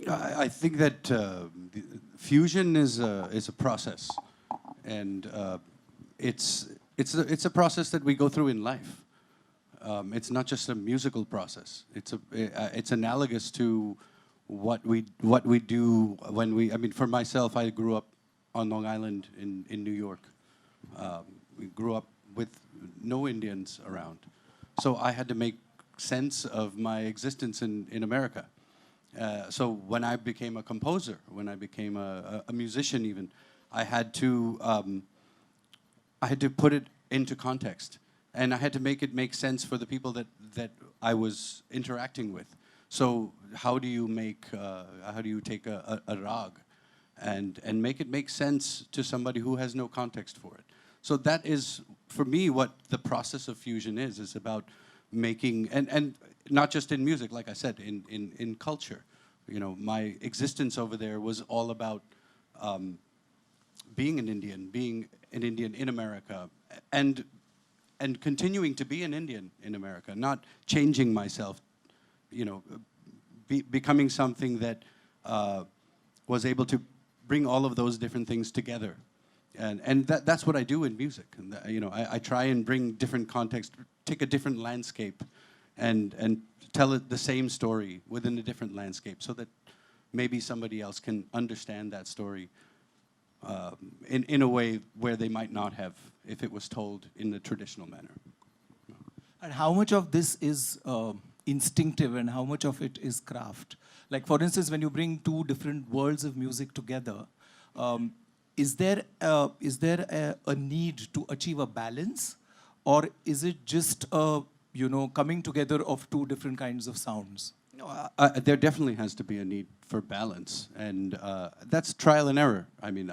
I think that fusion is a process, and it's a process that we go through in life. It's not just a musical process. It's analogous to what we do when we. I mean, for myself, I grew up on Long Island in New York. We grew up with no Indians around, so I had to make sense of my existence in America. So when I became a composer, when I became a musician, even I had to put it into context. And I had to make it make sense for the people that I was interacting with. So how do you take a rag and make it make sense to somebody who has no context for it? So that is, for me, what the process of fusion is about making, and not just in music, like I said, in culture. You know, my existence over there was all about being an Indian in America, and continuing to be an Indian in America, not changing myself, you know, becoming something that was able to bring all of those different things together. And that's what I do in music. And you know, I try and bring different context, take a different landscape, and tell it the same story within a different landscape, so that maybe somebody else can understand that story in a way where they might not have if it was told in the traditional manner. And how much of this is instinctive and how much of it is craft? Like, for instance, when you bring two different worlds of music together, is there a need to achieve a balance? Or is it just you know, coming together of two different kinds of sounds? No, there definitely has to be a need for balance, and that's trial and error. I mean,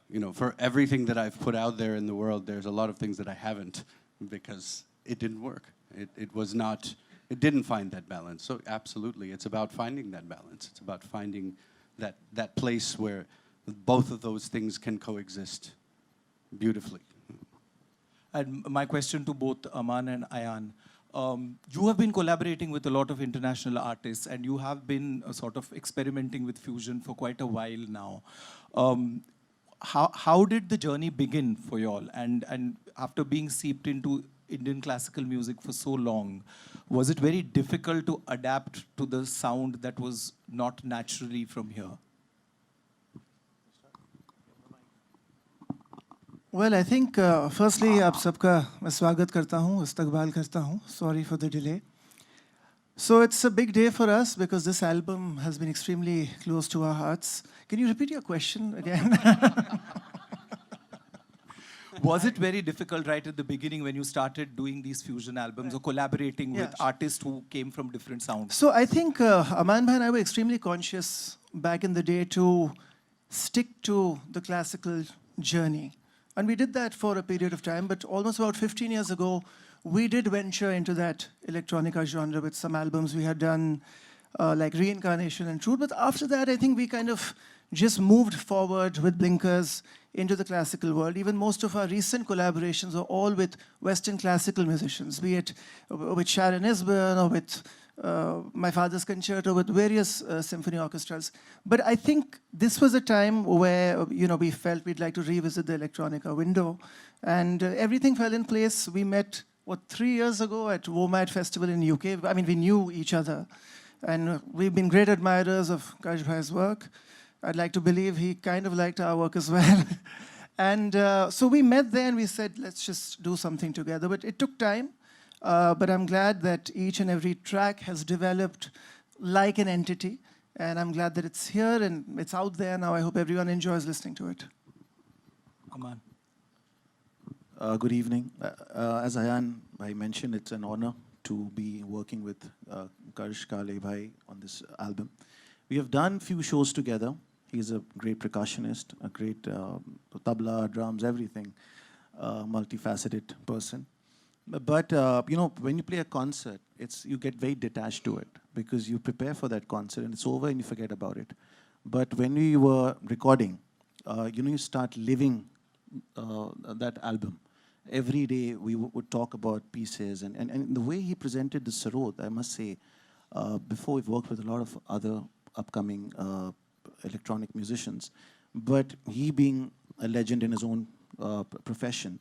you know, for everything that I've put out there in the world, there's a lot of things that I haven't, because it didn't work. It didn't find that balance. So absolutely, it's about finding that balance. It's about finding that place where both of those things can coexist beautifully. And my question to both Amaan and Ayan, you have been collaborating with a lot of international artists, and you have been sort of experimenting with fusion for quite a while now. How did the journey begin for y'all? And after being seeped into Indian classical music for so long, was it very difficult to adapt to the sound that was not naturally from here? Well, I think firstly, आप सबका मैं स्वागत करता हूँ, इस्तकबाल करता हूँ. Sorry for the delay. So it's a big day for us because this album has been extremely close to our hearts. Can you repeat your question again? Was it very difficult right at the beginning when you started doing these fusion albums or collaborating with artists who came from different sounds? So I think Amaan bhai and I were extremely conscious back in the day to stick to the classical journey. And we did that for a period of time, but almost about 15 years ago, we did venture into that electronica genre with some albums we had done, like Reincarnation and Truth. But after that, I think we kind of just moved forward with blinkers into the classical world. Even most of our recent collaborations are all with Western classical musicians, be it with Sharon Esburn or with my father's concerto, with various symphony orchestras. But I think this was a time where, you know, we felt we'd like to revisit the electronica window, and everything fell in place. We met, 3 years ago at WOMAD Festival in UK. I mean, we knew each other, and we've been great admirers of Kash bhai's work. I'd like to believe he kind of liked our work as well. And so we met there and we said, let's just do something together. But it took time. But I'm glad that each and every track has developed like an entity. And I'm glad that it's here and it's out there now. I hope everyone enjoys listening to it. Amaan. Good evening. As Ayan bhai mentioned, it's an honor to be working with Karsh Kale bhai on this album. We have done few shows together. He's a great percussionist, a great tabla, drums, everything, multifaceted person. But you know, when you play a concert, you get very detached to it because you prepare for that concert and it's over and you forget about it. But when we were recording, you know, you start living that album. Every day we would talk about pieces and the way he presented the sarod, I must say, before we've worked with a lot of other upcoming electronic musicians. But he being a legend in his own profession,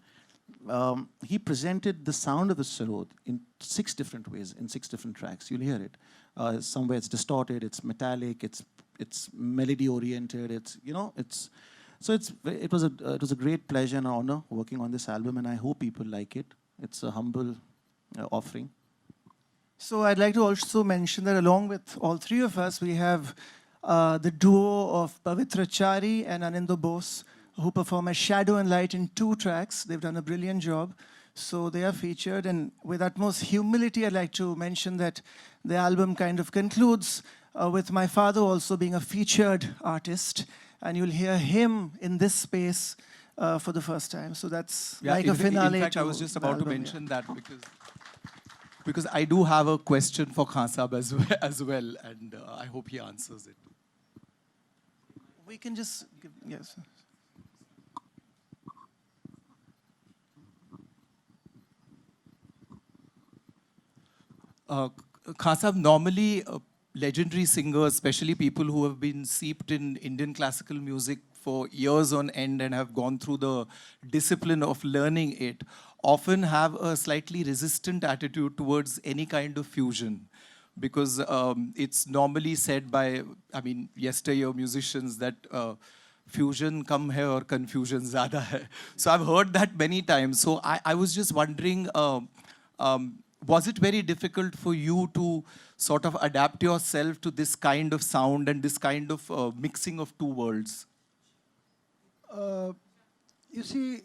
he presented the sound of the sarod in 6 different ways, in 6 different tracks. You'll hear it. Somewhere it's distorted, it's metallic, it's melody oriented, it was a great pleasure and honor working on this album, and I hope people like it. It's a humble offering. So I'd like to also mention that along with all 3 of us, we have the duo of Pavitra Chari and Anindya Bose, who perform as Shadow and Light in 2 tracks. They've done a brilliant job. So they are featured, and with utmost humility, I'd like to mention that the album kind of concludes with my father also being a featured artist, and you'll hear him in this space for the first time. So that's like a finale. In fact, I was just about to mention that because I do have a question for Khan Saab as well, and I hope he answers it. We can just give, yes. Khan Saab, normally legendary singers, especially people who have been seeped in Indian classical music for years on end and have gone through the discipline of learning it, often have a slightly resistant attitude towards any kind of fusion. Because it's normally said by, yesteryear musicians that fusion kam hai aur confusion zyada hai. So I've heard that many times. So I was just wondering, was it very difficult for you to sort of adapt yourself to this kind of sound and this kind of mixing of 2 worlds? You see,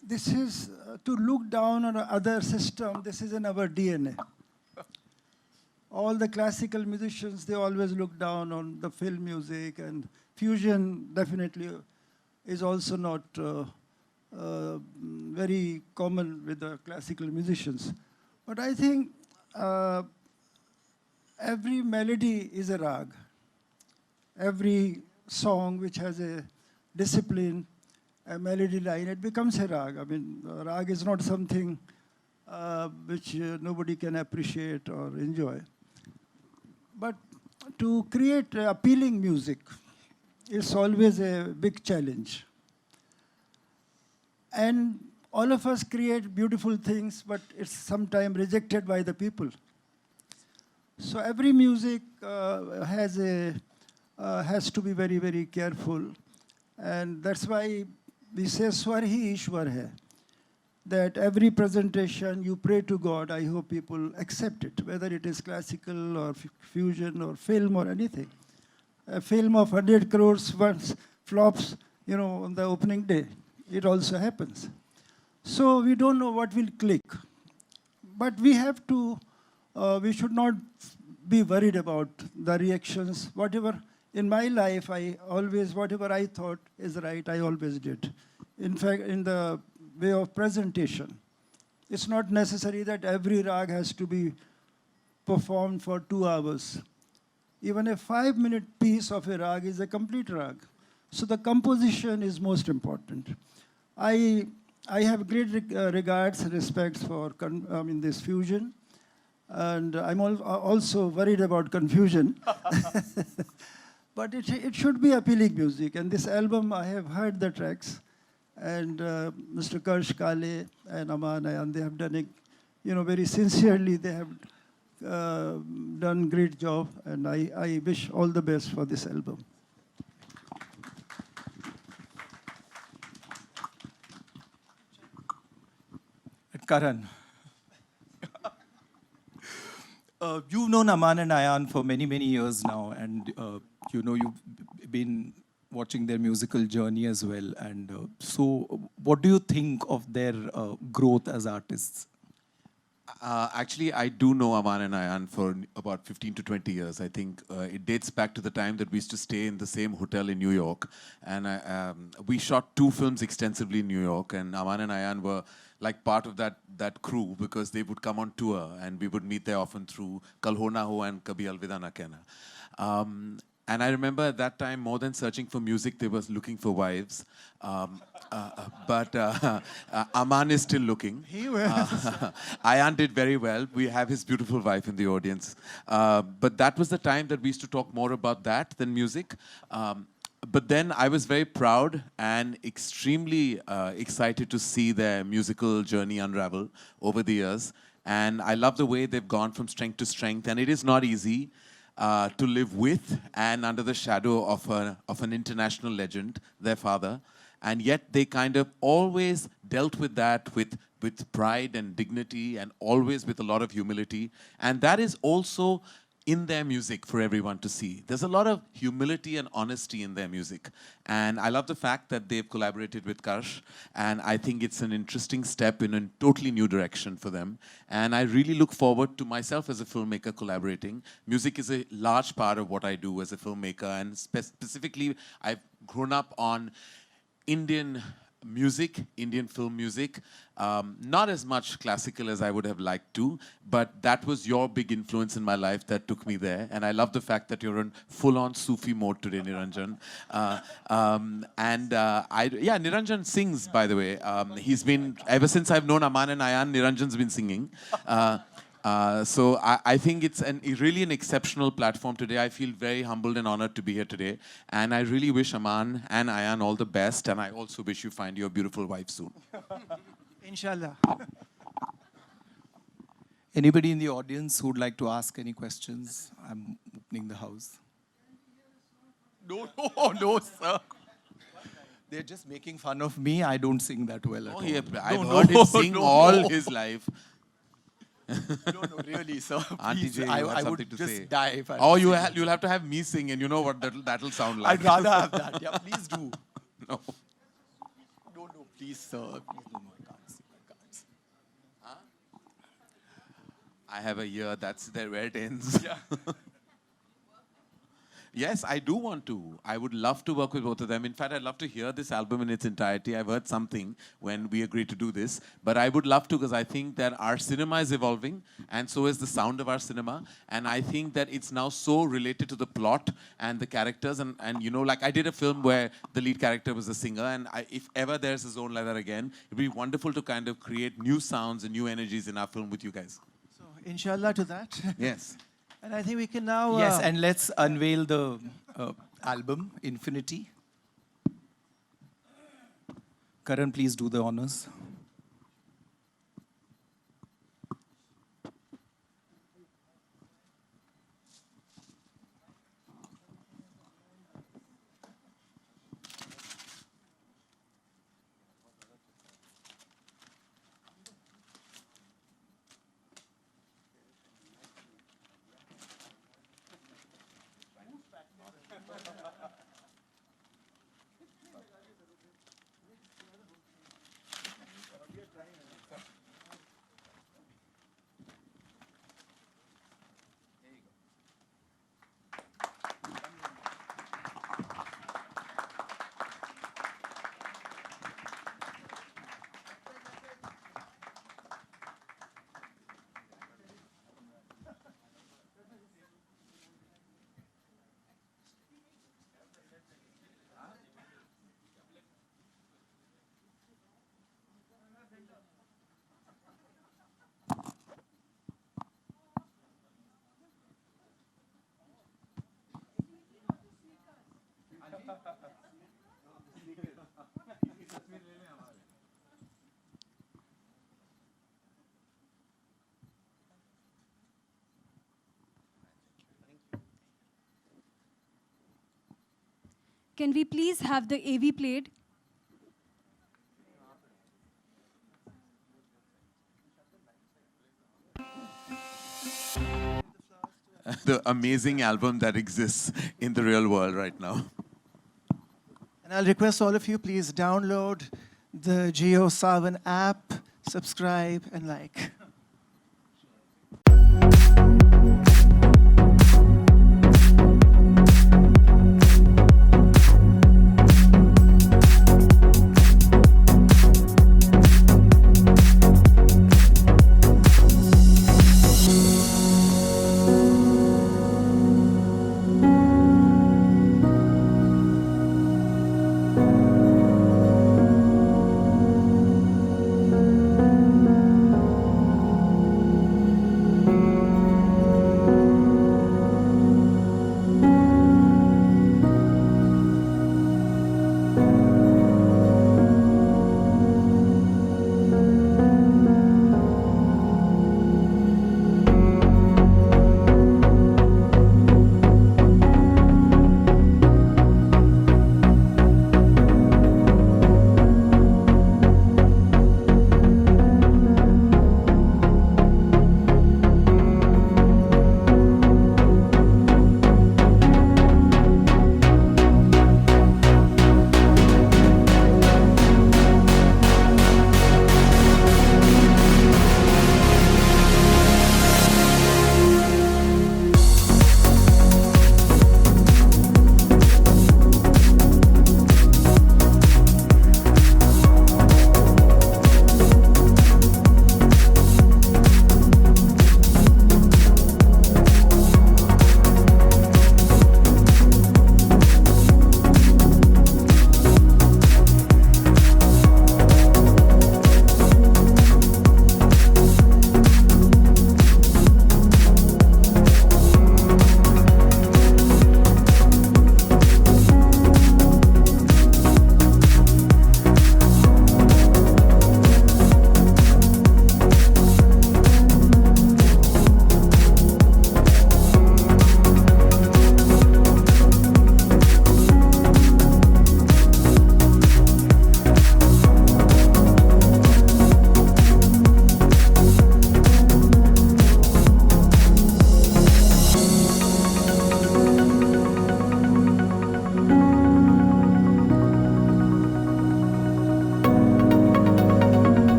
this is to look down on other system. This is in our DNA. All the classical musicians, they always look down on the film music, and fusion definitely is also not very common with the classical musicians. But I think every melody is a rag. Every song which has a discipline, a melody line, it becomes a rag. Rag is not something which nobody can appreciate or enjoy. But to create appealing music is always a big challenge. And all of us create beautiful things, but it's sometimes rejected by the people. So every music has to be very, very careful. And that's why we say Swar hi Ishwar hai. That every presentation you pray to God, I hope people accept it, whether it is classical or fusion or film or anything. A film of 100 crores once flops, on the opening day. It also happens. So we don't know what will click. But we have to, we should not be worried about the reactions. Whatever, in my life, whatever I thought is right, I always did. In fact, in the way of presentation, it's not necessary that every rag has to be performed for 2 hours. Even a 5-minute piece of a rag is a complete rag. So the composition is most important. I have great regards and respects for this fusion, and I'm also worried about confusion. But it should be appealing music, and this album, I have heard the tracks, and Mr. Karsh Kale and Amaan, they have done it, very sincerely. They have done great job, and I wish all the best for this album. Karan. You've known Amaan and Ayan for many, many years now, and you've been watching their musical journey as well. And so what do you think of their growth as artists? Actually, I do know Amaan and Ayan for about 15 to 20 years. I think it dates back to the time that we used to stay in the same hotel in New York. And we shot 2 films extensively in New York. And Amaan and Ayan were like part of that crew, because they would come on tour and we would meet there often through Kal Ho Na Ho and Kabhi Alvida Na Kehna. And I remember at that time, more than searching for music, they were looking for wives. But Amaan is still looking. He was. Ayan did very well. We have his beautiful wife in the audience. But that was the time that we used to talk more about that than music. But then I was very proud and extremely excited to see their musical journey unravel over the years. And I love the way they've gone from strength to strength. And it is not easy to live with and under the shadow of an international legend, their father. And yet they kind of always dealt with that with pride and dignity and always with a lot of humility. And that is also in their music for everyone to see. There's a lot of humility and honesty in their music. And I love the fact that they've collaborated with Karsh. And I think it's an interesting step in a totally new direction for them. And I really look forward to myself as a filmmaker collaborating. Music is a large part of what I do as a filmmaker. And specifically, I've grown up on Indian music, Indian film music. Not as much classical as I would have liked to, but that was your big influence in my life that took me there. And I love the fact that you're in full-on Sufi mode today, Niranjan. Niranjan sings, by the way. He's been, ever since I've known Amaan and Ayan, Niranjan's been singing. So I think it's really an exceptional platform today. I feel very humbled and honored to be here today. And I really wish Amaan and Ayan all the best. And I also wish you find your beautiful wife soon. Inshallah. Anybody in the audience who would like to ask any questions? I'm opening the house. No, sir. They're just making fun of me. I don't sing that well at all. I've heard him sing all his life. No, really, sir. Auntie Please, Jay, you I have would something to just say. die if I You'll have to have me sing, and you know what that'll sound like. I'd rather have that. Yeah, please do. No. No, please, sir. Please do. I can't sing. I have a year, that's where it ends. Yeah. Yes, I do want to. I would love to work with both of them. In fact, I'd love to hear this album in its entirety. I've heard something when we agreed to do this. But I would love to, because I think that our cinema is evolving, and so is the sound of our cinema. And I think that it's now so related to the plot and the characters. And you know, like I did a film where the lead character was a singer. And if ever there's a zone like that again, it'd be wonderful to kind of create new sounds and new energies in our film with you guys. So, inshallah to that. Yes. And I think we can now... Yes, and let's unveil the album, Infinity. Karan, please do the honors. Can we please have the AV played? The amazing album that exists in the real world right now. And I'll request all of you, please download the Jio Savan app, subscribe, and like.